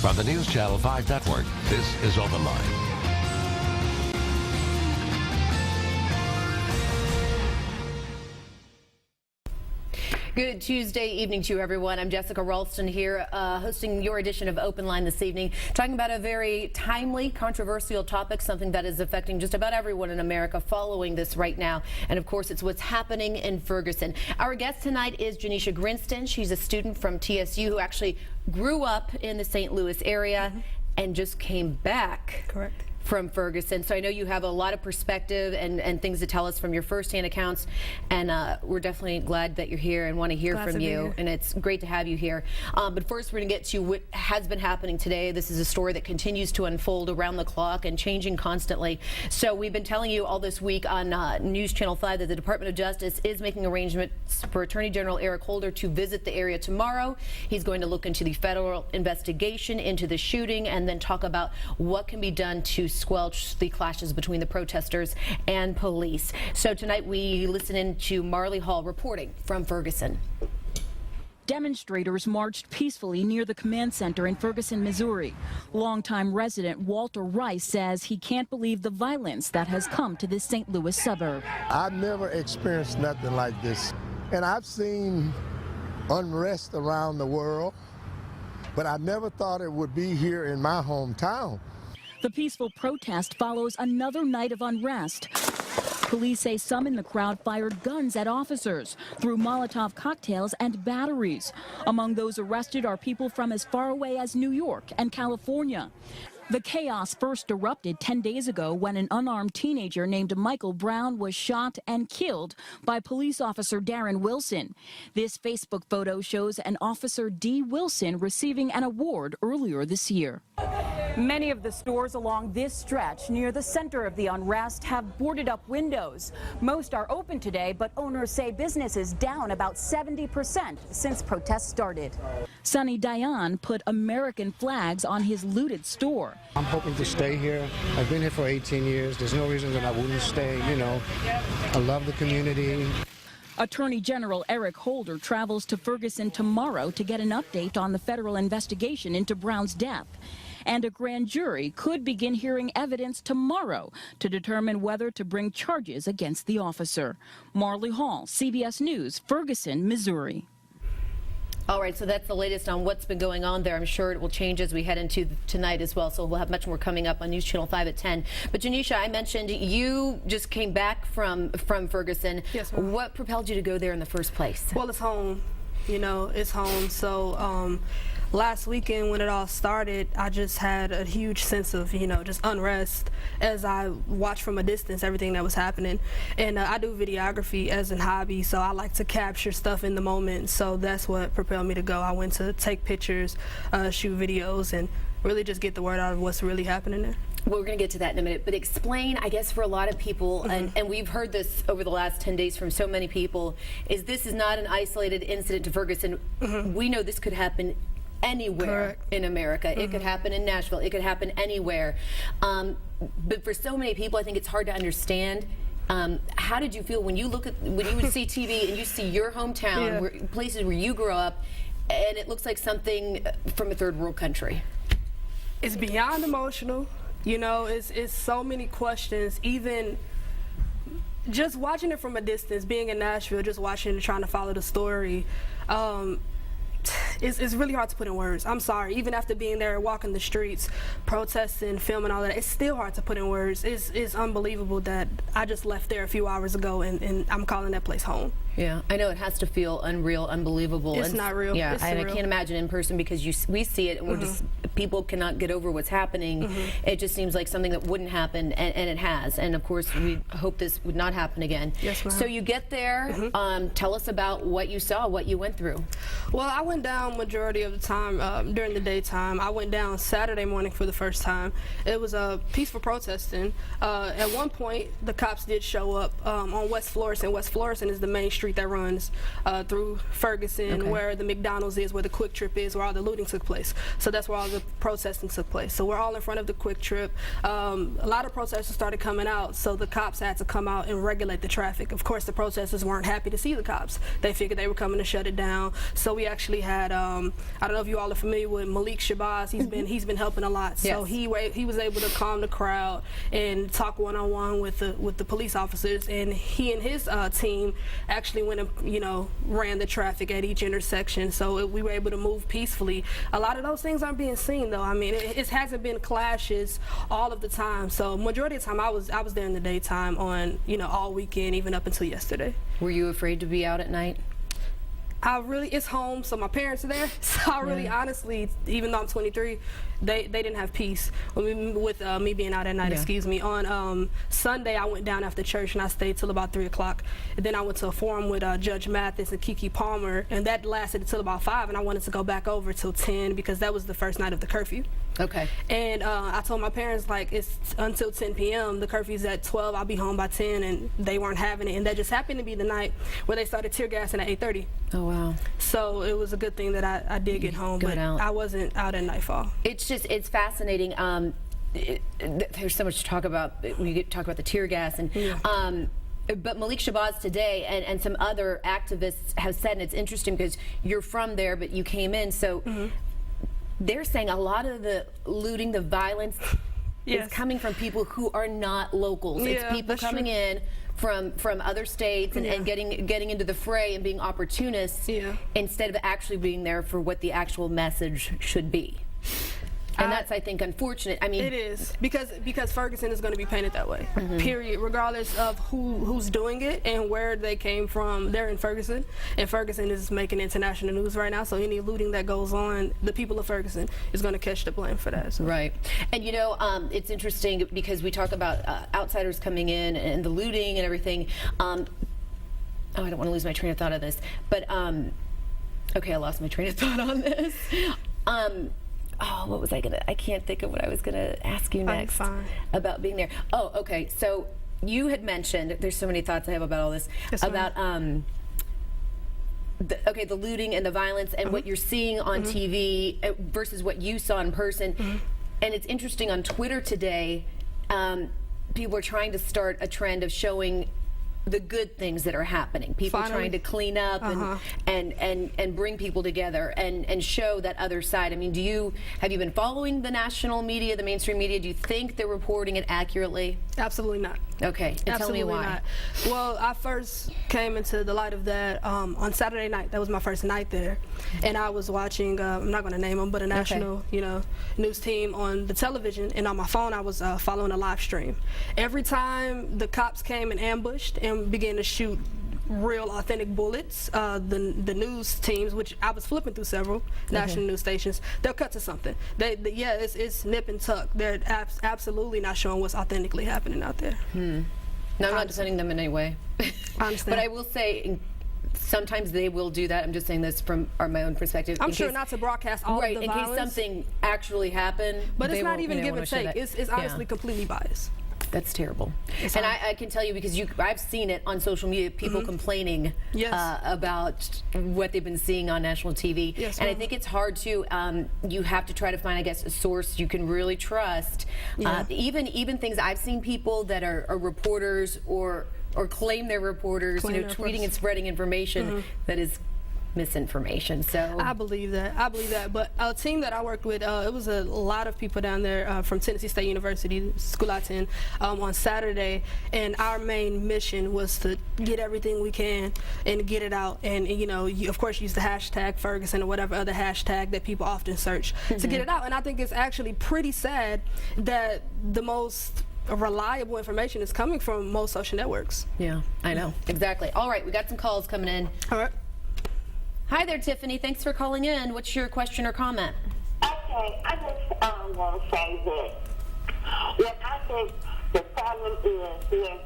From the News Channel 5 Network, this is OpenLine. Good Tuesday evening to you, everyone. I'm Jessica Ralston here, hosting your edition of Open Line this evening, talking about a very timely, controversial topic, something that is affecting just about everyone in America following this right now. And of course, it's what's happening in Ferguson. Our guest tonight is Janishia Grinston. She's a student from TSU who actually grew up in the St. Louis area and just came back. Correct. From Ferguson. So I know you have a lot of perspective and things to tell us from your firsthand accounts, and we're definitely glad that you're here and want to hear from you, and it's great to have you here. But first, we're going to get to what has been happening today. This is a story that continues to unfold around the clock and changing constantly. So we've been telling you all this week on News Channel 5 that the Department of Justice is making arrangements for Attorney General Eric Holder to visit the area tomorrow. He's going to look into the federal investigation into the shooting and then talk about what can be done to squelch the clashes between the protesters and police. So tonight we listen in to Marley Hall reporting from Ferguson. Demonstrators marched peacefully near the command center in Ferguson, Missouri. Longtime resident Walter Rice says he can't believe the violence that has come to this St. Louis suburb. I've never experienced nothing like this. And I've seen unrest around the world, but I never thought it would be here in my hometown. The peaceful protest follows another night of unrest. Police say some in the crowd fired guns at officers, threw Molotov cocktails and batteries. Among those arrested are people from as far away as New York and California. The chaos first erupted 10 days ago when an unarmed teenager named Michael Brown was shot and killed by police officer Darren Wilson. This Facebook photo shows an Officer D. Wilson receiving an award earlier this year. Many of the stores along this stretch near the center of the unrest have boarded up windows. Most are open today, but owners say business is down about 70% since protests started. Sonny Dion put American flags on his looted store. I'm hoping to stay here. I've been here for 18 years. There's no reason that I wouldn't stay, you know. I love the community. Attorney General Eric Holder travels to Ferguson tomorrow to get an update on the federal investigation into Brown's death. And a grand jury could begin hearing evidence tomorrow to determine whether to bring charges against the officer. Marley Hall, CBS News, Ferguson, Missouri. All right, so that's the latest on what's been going on there. I'm sure it will change as we head into tonight as well, so we'll have much more coming up on News Channel 5 at 10. But Janishia, I mentioned you just came back from Ferguson. Yes, ma'am. What propelled you to go there in the first place? Well, it's home. You know, it's home. So last weekend when it all started, I just had a huge sense of, you know, just unrest as I watched from a distance everything that was happening. And I do videography as a hobby, so I like to capture stuff in the moment. So that's what propelled me to go. I went to take pictures, shoot videos, and really just get the word out of what's really happening there. Well, we're going to get to that in a minute, but explain, I guess, for a lot of people, and we've heard this over the last 10 days from so many people, is this is not an isolated incident to Ferguson. We know this could happen anywhere in America. It could happen in Nashville. It could happen anywhere. But for so many people, I think it's hard to understand. How did you feel when you look at, when you would see TV and you see your hometown, where, places where you grew up, and it looks like something from a third world country? It's beyond emotional. You know, it's so many questions, even just watching it from a distance, being in Nashville, just watching and trying to follow the story. It's really hard to put in words. I'm sorry. Even after being there, walking the streets, protesting, filming, all that, it's still hard to put in words. It's unbelievable that I just left there a few hours ago and I'm calling that place home. Yeah, I know it has to feel unreal, unbelievable. It's not real. Yeah, it's I surreal. can't imagine in person because we see it and we're just, people cannot get over what's happening. It just seems like something that wouldn't happen, and it has. And of course, we hope this would not happen again. Yes, ma'am. So you get there, tell us about what you saw, what you went through. Well, I went down majority of the time during the daytime. I went down Saturday morning for the first time. It was a peaceful protesting. At one point, the cops did show up on West Florissant. West Florissant is the main street street that runs through Ferguson, where the McDonald's is, where the Quick Trip is, where all the looting took place. So that's where all the protesting took place. So we're all in front of the Quick Trip. A lot of protesters started coming out, so the cops had to come out and regulate the traffic. Of course, the protesters weren't happy to see the cops. They figured they were coming to shut it down. So we actually had, I don't know if you all are familiar with Malik Shabazz. He's been helping a lot. So he was able to calm the crowd and talk one-on-one with the police officers, and he and his team actually went and ran the traffic at each intersection, so we were able to move peacefully. A lot of those things aren't being seen, though. I mean, it hasn't been clashes all of the time. So majority of the time, I was there in the daytime on all weekend, even up until yesterday. Were you afraid to be out at night? It's home, so my parents are there. So I really, honestly, even though I'm 23, they didn't have peace with me being out at night. Excuse me. On Sunday, I went down after church and I stayed till about 3 o'clock. And then I went to a forum with Judge Mathis and Kiki Palmer, and that lasted until about 5. And I wanted to go back over till 10 because that was the first night of the curfew. Okay. And I told my parents, like, it's until 10 p.m. The curfew's at 12. I'll be home by 10, and they weren't having it. And that just happened to be the night where they started tear gassing at 8:30. Oh wow. So it was a good thing that I did get home, but I wasn't out at nightfall. It's fascinating. There's so much to talk about. We talk about the tear gas and. But Malik Shabazz today and some other activists have said, and it's interesting because you're from there, but you came in, so they're saying a lot of the looting, the violence is coming from people who are not locals. It's people coming in from other states and getting into the fray and being opportunists instead of actually being there for what the actual message should be. And that's, I think, unfortunate. I mean, it is because Ferguson is going to be painted that way. Period. Regardless of who's doing it and where they came from, they're in Ferguson, and Ferguson is making international news right now. So any looting that goes on, the people of Ferguson is going to catch the blame for that. So. Right. And it's interesting because we talk about outsiders coming in and the looting and everything. I don't want to lose my train of thought on this, but okay, I lost my train of thought on this. What was I can't think of what I was gonna ask you next about being there. Oh, okay. So you had mentioned, there's so many thoughts I have about all this, about the looting and the violence and what you're seeing on TV versus what you saw in person. And it's interesting, on Twitter today, people are trying to start a trend of showing the good things that are happening. People trying to clean up and bring people together and show that other side. I mean, have you been following the national media, the mainstream media? Do you think they're reporting it accurately? Absolutely not. Okay, and tell me why. Not. Well, I first came into the light of that on Saturday night. That was my first night there, and I was watching. I'm not going to name them, but a national, news team on the television, and on my phone I was following a live stream. Every time the cops came and ambushed and began to shoot real authentic bullets, the news teams, which I was flipping through several national news stations, they'll cut to something. It's nip and tuck. They're absolutely not showing what's authentically happening out there. No, I'm not defending them in any way. I understand. But I will say, sometimes they will do that. I'm just saying this from my own perspective. I'm sure not to broadcast all of the violence. In case something actually happened. But it's not even give and take. It's honestly completely biased. That's terrible. And I can tell you, because I've seen it on social media, people complaining about what they've been seeing on national TV. And I think it's hard to, you have to try to find, I guess, a source you can really trust. Even things I've seen, people that are reporters or claim they're reporters, tweeting and spreading information that is misinformation. So I believe that. But a team that I worked with, it was a lot of people down there from Tennessee State University, school I attend, on Saturday, and our main mission was to get everything we can and get it out. And you of course use the hashtag Ferguson or whatever other hashtag that people often search to get it out. And I think it's actually pretty sad that the most reliable information is coming from most social networks. Yeah, I know. Exactly. All right, we got some calls coming in. All right. Hi there, Tiffany. Thanks for calling in. What's your question or comment? Okay, I just want to say that what I think the problem is with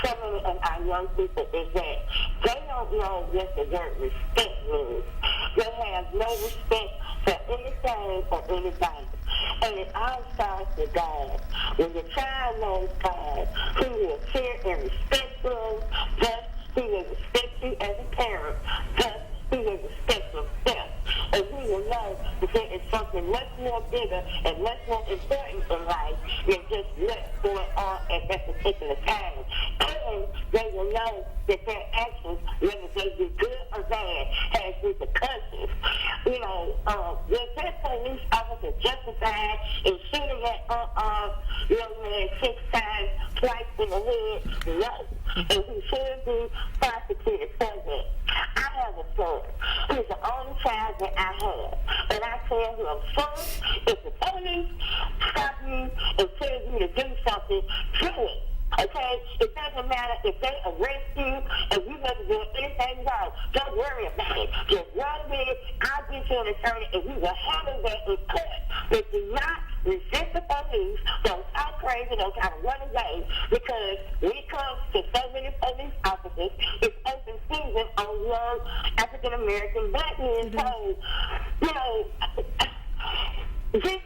so many of our young people is that they don't know what the word respect means. They have no respect for anything or anybody. And it all starts with God. When the child knows God, he will fear and respect them. Thus, he will respect you as a parent. Thus, he will respect himself. And he will know that there is something much more bigger and much more important in life than just what's going on at that particular time. And they will know that their actions, whether they be good or bad, has repercussions. You know, was that police officer justified in shooting that young man 6 times, twice in the head? No. And he should be prosecuted for that. I have a son. He's the only child that I have. And I tell him, son, if the police stop you and tell you to do something, do it. Okay? It doesn't matter if they arrest you and you wasn't doing anything wrong. Don't worry about it. Just run with it. I'll get you an attorney and we will handle that in court. But do not resist the police. Don't talk crazy. Don't try to run away. Because when it comes to so many police officers, it's open season on young African-American black men. So, you know, this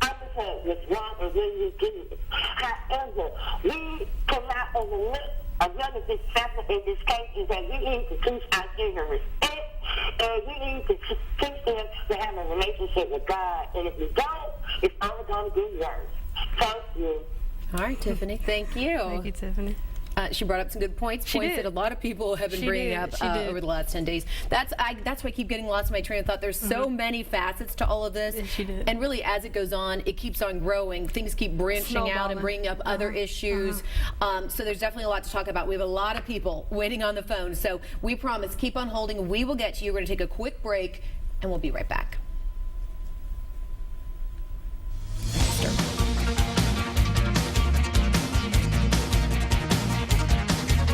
officer was wrong and really good. However, we cannot overlook another big factor in this case is that we need to teach our children respect, and we need to teach them to have a relationship with God. And if we don't, it's only going to get worse. Thank you. All right, Tiffany. Thank you. Thank you, Tiffany. She brought up some good points that a lot of people have been bringing up over the last 10 days. That's why I keep getting lost in my train of thought. There's so many facets to all of this. And really, as it goes on, it keeps on growing. Things keep branching out and bringing up other issues. So there's definitely a lot to talk about. We have a lot of people waiting on the phone. So we promise, keep on holding. We will get to you. We're going to take a quick break, and we'll be right back.